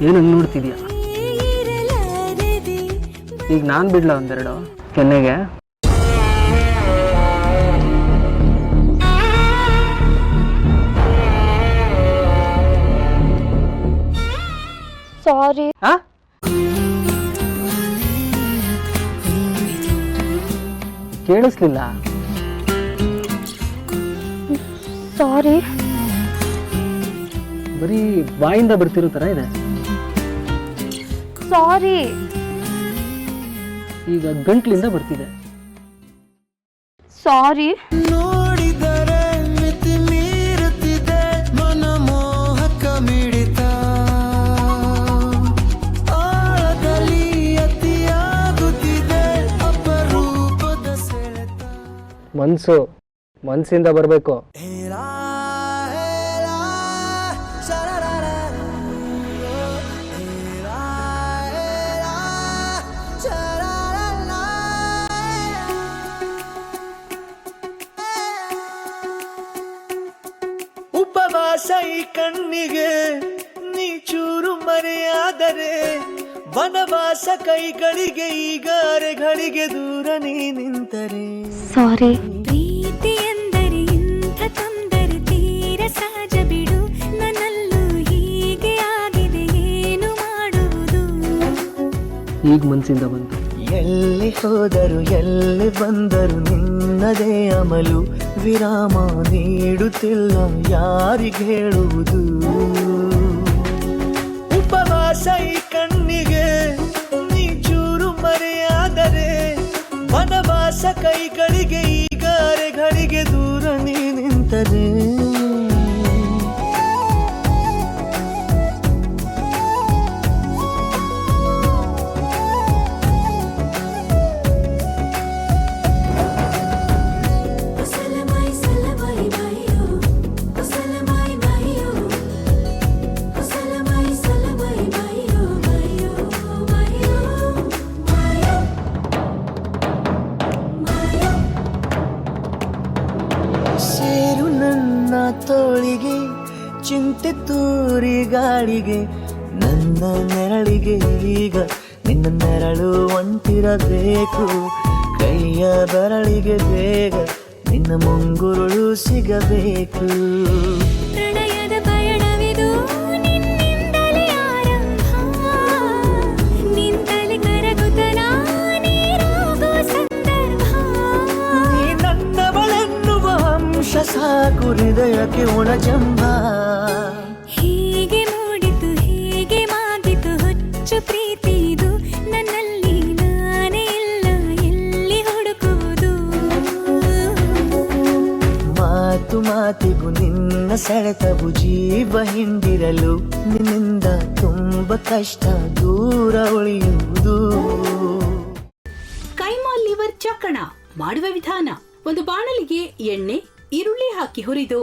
ಏನು ಹಂಗೆ ನೋಡ್ತಿದ್ಯಾ? ಈಗ ನಾನು ಬಿಡ್ಲ ಒಂದೆರಡು ಕೆನ್ನೆಗೆ? ಸಾರಿ. ಕೇಳಿಸ್ಲಿಲ್ಲ. ಸಾರಿ. ಬರೀ ಬಾಯಿಂದ ಬರ್ತಿರೋ ಥರ ಇದೆ. ಸಾರಿ. ಈಗ ಗಂಟ್ಲಿಂದ ಬರ್ತಿದೆ. ಸಾರಿ. ನೋಡಿದರೆ ಮಿತಿ ಮೀರುತ್ತಿದೆ ಮನಮೋಹಕ ಮಿಡಿತ ಆಳದಲ್ಲಿ ಅತಿಯಾಗುತ್ತಿದೆ ಅಪರೂಪದ ಸೆಳೆತ. ಮನ್ಸಿಂದ ಬರಬೇಕು. ಉಪವಾಸ ಈ ಕಣ್ಣಿಗೆ ನೀ ಚೂರು ಮರೆಯಾದರೆ ವನವಾಸ ಕೈಗಳಿಗೆ ಈಗ ಅರೆಗಳಿಗೆ ದೂರ ನೀ ನಿಂತರೆ. ಸಾರಿ. ಪ್ರೀತಿ ಎಂದರೆ ಇಂಥ ತೊಂದರೆ ತೀರ ಸಹಜ ಬಿಡು, ನನ್ನಲ್ಲೂ ಹೀಗೆ ಆಗಿದೆ ಏನು ಮಾಡುವುದು. ಈಗ ಮನ್ಸಿಂದ ಬಂತು. ಎಲ್ಲಿ ಹೋದರು ಎಲ್ಲಿ ಬಂದರು ನಿನ್ನದೇ ಅಮಲು, ವಿರಾಮ ನೀಡುತ್ತಿಲ್ಲ ಯಾರಿಗೆ ಹೇಳುವುದು. ಉಪವಾಸ ಈ ಕಣ್ಣಿಗೆ ನೀ ಚೂರು ಮರೆಯಾದರೆ ವನವಾಸ ಕೈಗಳಿಗೆ ಈಗ ಅರೆಗಳಿಗೆ ದೂರ ನೀ ನಿಂತರೆ. ಸೇರು ನನ್ನ ತೋಳಿಗೆ ಚಿಂತೆ ತೂರಿ ಗಾಳಿಗೆ, ನನ್ನ ನೆರಳಿಗೆ ಈಗ ನಿನ್ನ ನೆರಳು ಒಂಟಿರಬೇಕು. ಕೈಯ ಬೆರಳಿಗೆ ಬೇಗ ನಿನ್ನ ಮುಂಗುರುಳು ಸಿಗಬೇಕು. ಪ್ರಣಯದ ಪಯಣವಿದು ನಿನ್ನಿಂದಲೇ ಆರಂಭ, ನಿಂತಲೇ ಕರಗುತ್ತ ನೀರಾಗೋ ಸಂದರ್ಭ. ನೀ ನನ್ನವಳೆನ್ನುವ ಅಂಶ ಸಾಕು ಹೃದಯಕ್ಕೆ ಒಣಜಂಬ. ಹೀಗೆ ಮೂಡಿತು ಹೀಗೆ ಮಾಗಿತು ಹುಚ್ಚು ಪ್ರೀತಿ ಇದು, ನನ್ನಲ್ಲಿ ನಾನೇ ಇಲ್ಲ ಎಲ್ಲಿ ಹುಡುಕುವುದು. ಮಾತು ಮಾತಿಗೂ ನಿನ್ನ ಸೆಳೆತವು ಜೀವ ಹಿಂದಿರಲು, ನಿನ್ನಿಂದ ತುಂಬ ಕಷ್ಟ ದೂರ ಉಳಿಯುವುದು. ಕೈಮಾ ಲಿವರ್ ಚಕ್ಕಣ ಮಾಡುವ ವಿಧಾನ: ಒಂದು ಬಾಣಲಿಗೆ ಎಣ್ಣೆ, ಈರುಳ್ಳಿ ಹಾಕಿ ಹುರಿದು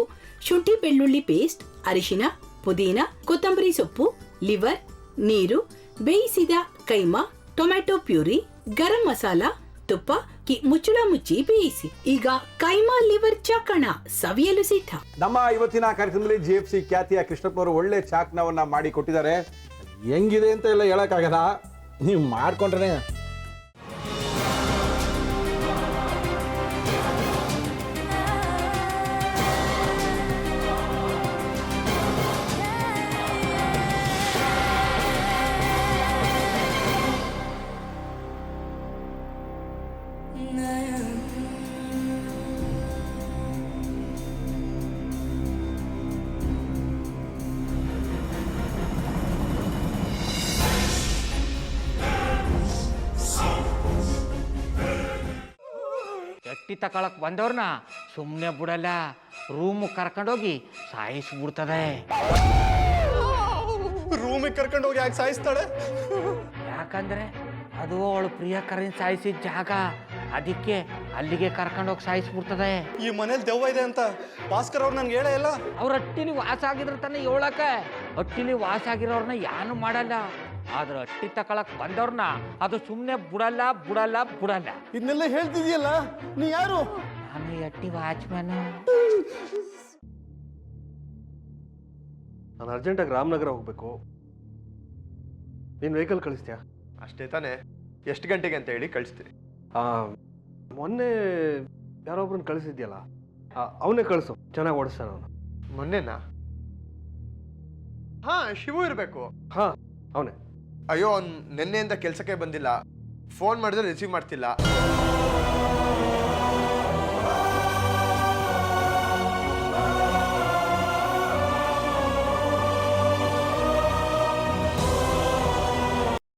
ಶುಂಠಿ ಬೆಳ್ಳುಳ್ಳಿ ಪೇಸ್ಟ್, ಅರಿಶಿನ, ಪುದೀನ, ಕೊತ್ತಂಬರಿ ಸೊಪ್ಪು, ಲಿವರ್, ನೀರು, ಬೇಯಿಸಿದ ಕೈಮಾ, ಟೊಮ್ಯಾಟೊ ಪ್ಯೂರಿ, ಗರಂ ಮಸಾಲ, ತುಪ್ಪ ಮುಚ್ಚಳ ಮುಚ್ಚಿ ಬೇಯಿಸಿ. ಈಗ ಕೈಮಾ ಲಿವರ್ ಚಾಕಣ ಸವಿಯಲು ಸಿದ್ಧ. ನಮ್ಮ ಇವತ್ತಿನ ಕಾರ್ಯಕ್ರಮದಲ್ಲಿ GFC ಖ್ಯಾತಿಯ ಕೃಷ್ಣಪ್ಪನವರು ಒಳ್ಳೆ ಚಾಕ್ನವನ್ನ ಮಾಡಿ ಕೊಟ್ಟಿದ್ದಾರೆ. ಹೆಂಗಿದೆ ಅಂತ ಎಲ್ಲ ಹೇಳಕ್ಕಾಗಲ್ಲ, ನೀವು ಮಾಡ್ಕೊಂಡ್ರೆ. ಎಟ್ಟಿ ತಕೊಳಕ್ ಬಂದವ್ರನ್ನ ಸುಮ್ಮನೆ ಬಿಡಲ್ಲ, ರೂಮ್ ಕರ್ಕೊಂಡೋಗಿ ಸಾಯಿಸ್ಬಿಡ್ತದೆ. ರೂಮಿಗೆ ಕರ್ಕೊಂಡೋಗಿ ಯಾಕೆ ಸಾಯಿಸ್ತಾಳೆ? ಯಾಕಂದ್ರೆ ಅದು ಅವಳು ಪ್ರಿಯಕರನ್ ಸಾಯಿಸಿದ ಜಾಗ, ಅದಕ್ಕೆ ಅಲ್ಲಿಗೆ ಕರ್ಕೊಂಡೋಗಿ ಸಾಯಿಸ್ಬಿಡ್ತದೆ. ಈ ಮನೇಲಿ ದೆವ್ವ ಇದೆ ಅಂತ ಭಾಸ್ಕರ್ ಅವ್ರು ನನ್ಗೆ ಹೇಳೇ ಇಲ್ಲ. ಅವ್ರ ಹಟ್ಟಿಲಿ ವಾಸ ಆಗಿದ್ರ ತಾನೆ ಹೇಳಕ. ಹಟ್ಟಿಲಿ ವಾಸ ಆಗಿರೋರ್ನ ಯಾನು ಮಾಡಲ್ಲ, ಆದ್ರೆ ಹಟ್ಟಿ ತಕೊಳಕ್ ಬಂದವ್ರನ್ನ ಅದು ಸುಮ್ಮನೆ ಬಿಡಲ್ಲ ಬಿಡಲ್ಲ ಬಿಡಲ್ಲ. ಇದನ್ನೆಲ್ಲ ಹೇಳ್ತಿದ್ಯಲ್ಲ, ನೀ ಯಾರು? ನಾನು ಹಟ್ಟಿ ವಾಚ್ಮ್ಯಾನ್. ನಾನು ಅರ್ಜೆಂಟಾಗಿ ರಾಮನಗರ ಹೋಗ್ಬೇಕು. ನೀನು ವೆಹಿಕಲ್ ಕಳಿಸ್ತೀಯಾ? ಅಷ್ಟೇ ತಾನೇ. ಎಷ್ಟು ಗಂಟೆಗೆ ಅಂತ ಹೇಳಿ ಕಳಿಸ್ತೀನಿ. ಮೊನ್ನೆ ಯಾರೊಬ್ರನ್ನ ಕಳಿಸಿದ್ಯಲ್ಲ, ಅವನೇ ಕಳಿಸು, ಚೆನ್ನಾಗಿ ಓಡಿಸ್ತಾನ ಅವನು. ಮೊನ್ನೆನಾ? ಹಾ, ಶಿವು ಇರಬೇಕು. ಹಾಂ, ಅವನೇ. ಅಯ್ಯೋ, ಅವ್ನು ನಿನ್ನೆಯಿಂದ ಕೆಲಸಕ್ಕೆ ಬಂದಿಲ್ಲ. ಫೋನ್ ಮಾಡಿದ್ರೆ ರಿಸೀವ್ ಮಾಡ್ತಿಲ್ಲ.